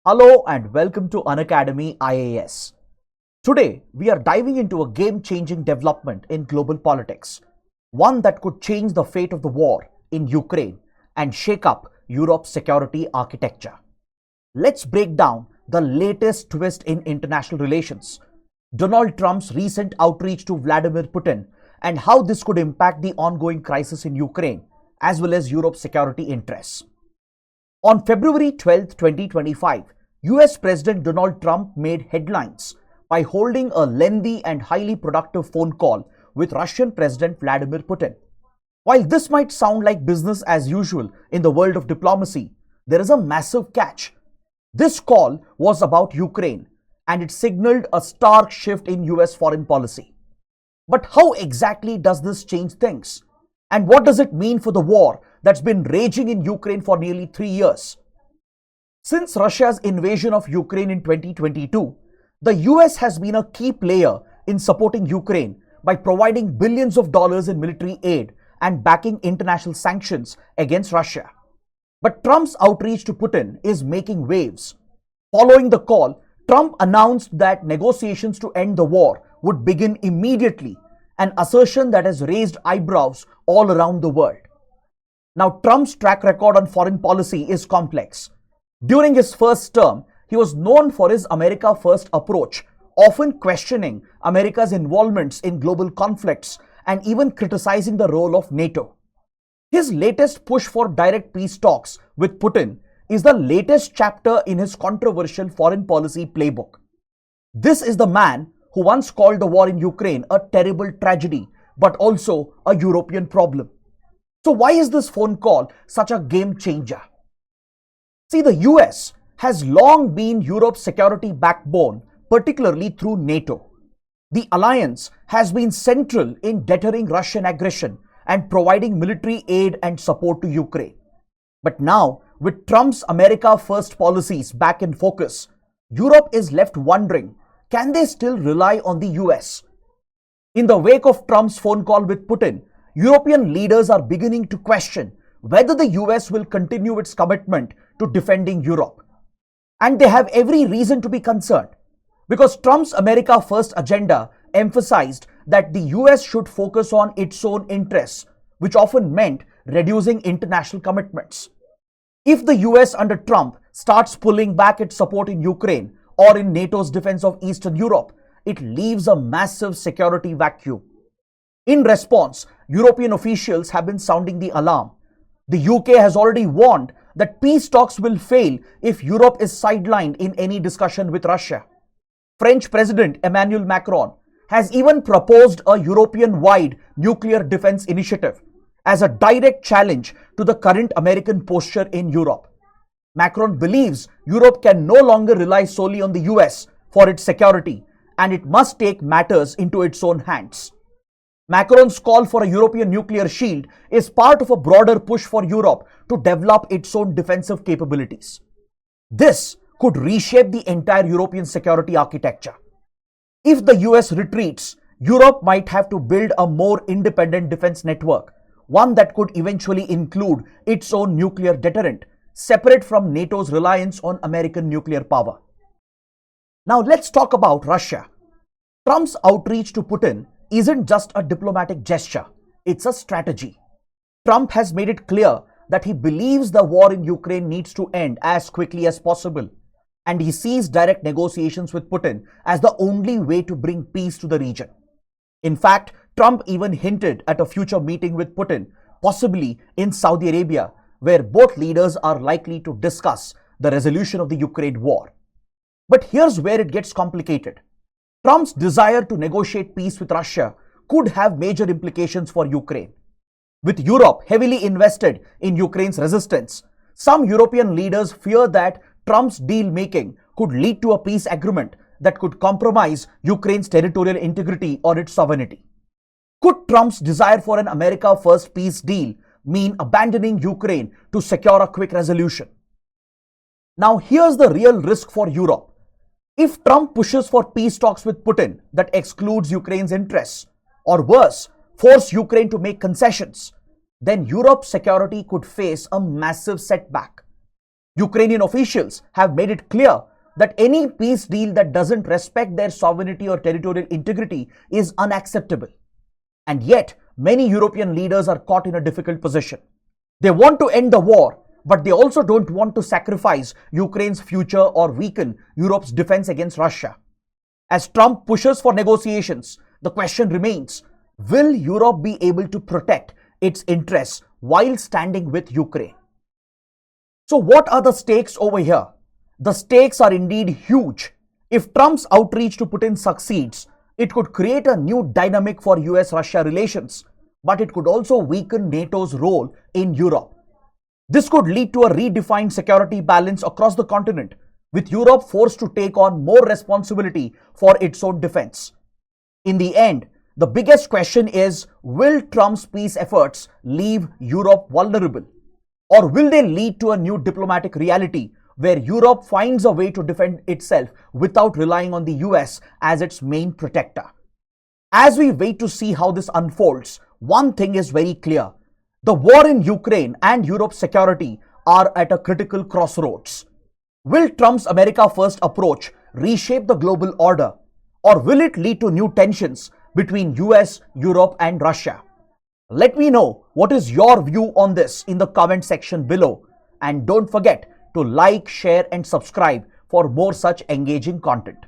Hello and welcome to Unacademy IAS. Today, we are diving into a game-changing development in global politics, one that could change the fate of the war in Ukraine and shake up Europe's security architecture. Let's break down the latest twist in international relations, Donald Trump's recent outreach to Vladimir Putin, and how this could impact the ongoing crisis in Ukraine as well as Europe's security interests. On February 12, 2025, US President Donald Trump made headlines by holding a lengthy and highly productive phone call with Russian President Vladimir Putin. While this might sound like business as usual in the world of diplomacy, there is a massive catch. This call was about Ukraine, and it signaled a stark shift in US foreign policy. But how exactly does this change things? And what does it mean for the war that's been raging in Ukraine for nearly 3 years? Since Russia's invasion of Ukraine in 2022, the US has been a key player in supporting Ukraine by providing billions of dollars in military aid and backing international sanctions against Russia. But Trump's outreach to Putin is making waves. Following the call, Trump announced that negotiations to end the war would begin immediately, an assertion that has raised eyebrows all around the world. Now, Trump's track record on foreign policy is complex. During his first term, he was known for his America First approach, often questioning America's involvements in global conflicts and even criticizing the role of NATO. His latest push for direct peace talks with Putin is the latest chapter in his controversial foreign policy playbook. This is the man who once called the war in Ukraine a terrible tragedy, but also a European problem. So why is this phone call such a game changer? See, the US has long been Europe's security backbone, particularly through NATO. The alliance has been central in deterring Russian aggression and providing military aid and support to Ukraine. But now, with Trump's America First policies back in focus, Europe is left wondering, can they still rely on the US? In the wake of Trump's phone call with Putin, European leaders are beginning to question whether the US will continue its commitment to defending Europe. And they have every reason to be concerned, because Trump's America First agenda emphasized that the US should focus on its own interests, which often meant reducing international commitments. If the US under Trump starts pulling back its support in Ukraine or in NATO's defense of Eastern Europe, it leaves a massive security vacuum. In response, European officials have been sounding the alarm. The UK has already warned that peace talks will fail if Europe is sidelined in any discussion with Russia. French President Emmanuel Macron has even proposed a European-wide nuclear defense initiative as a direct challenge to the current American posture in Europe. Macron believes Europe can no longer rely solely on the US for its security, and it must take matters into its own hands. Macron's call for a European nuclear shield is part of a broader push for Europe to develop its own defensive capabilities. This could reshape the entire European security architecture. If the US retreats, Europe might have to build a more independent defense network, one that could eventually include its own nuclear deterrent, separate from NATO's reliance on American nuclear power. Now let's talk about Russia. Trump's outreach to Putin isn't just a diplomatic gesture, it's a strategy. Trump has made it clear that he believes the war in Ukraine needs to end as quickly as possible, and he sees direct negotiations with Putin as the only way to bring peace to the region. In fact, Trump even hinted at a future meeting with Putin, possibly in Saudi Arabia, where both leaders are likely to discuss the resolution of the Ukraine war. But here's where it gets complicated. Trump's desire to negotiate peace with Russia could have major implications for Ukraine. With Europe heavily invested in Ukraine's resistance, some European leaders fear that Trump's deal-making could lead to a peace agreement that could compromise Ukraine's territorial integrity or its sovereignty. Could Trump's desire for an America First peace deal mean abandoning Ukraine to secure a quick resolution? Now, here's the real risk for Europe. If Trump pushes for peace talks with Putin that excludes Ukraine's interests, or worse, force Ukraine to make concessions, then Europe's security could face a massive setback. Ukrainian officials have made it clear that any peace deal that doesn't respect their sovereignty or territorial integrity is unacceptable. And yet, many European leaders are caught in a difficult position. They want to end the war, but they also don't want to sacrifice Ukraine's future or weaken Europe's defense against Russia. As Trump pushes for negotiations, the question remains, will Europe be able to protect its interests while standing with Ukraine? So what are the stakes over here? The stakes are indeed huge. If Trump's outreach to Putin succeeds, it could create a new dynamic for US-Russia relations, but it could also weaken NATO's role in Europe. This could lead to a redefined security balance across the continent, with Europe forced to take on more responsibility for its own defense. In the end, the biggest question is, will Trump's peace efforts leave Europe vulnerable? Or will they lead to a new diplomatic reality where Europe finds a way to defend itself without relying on the US as its main protector? As we wait to see how this unfolds, one thing is very clear. The war in Ukraine and Europe's security are at a critical crossroads. Will Trump's America First approach reshape the global order, or will it lead to new tensions between US, Europe and Russia? Let me know what is your view on this in the comment section below, and don't forget to like, share and subscribe for more such engaging content.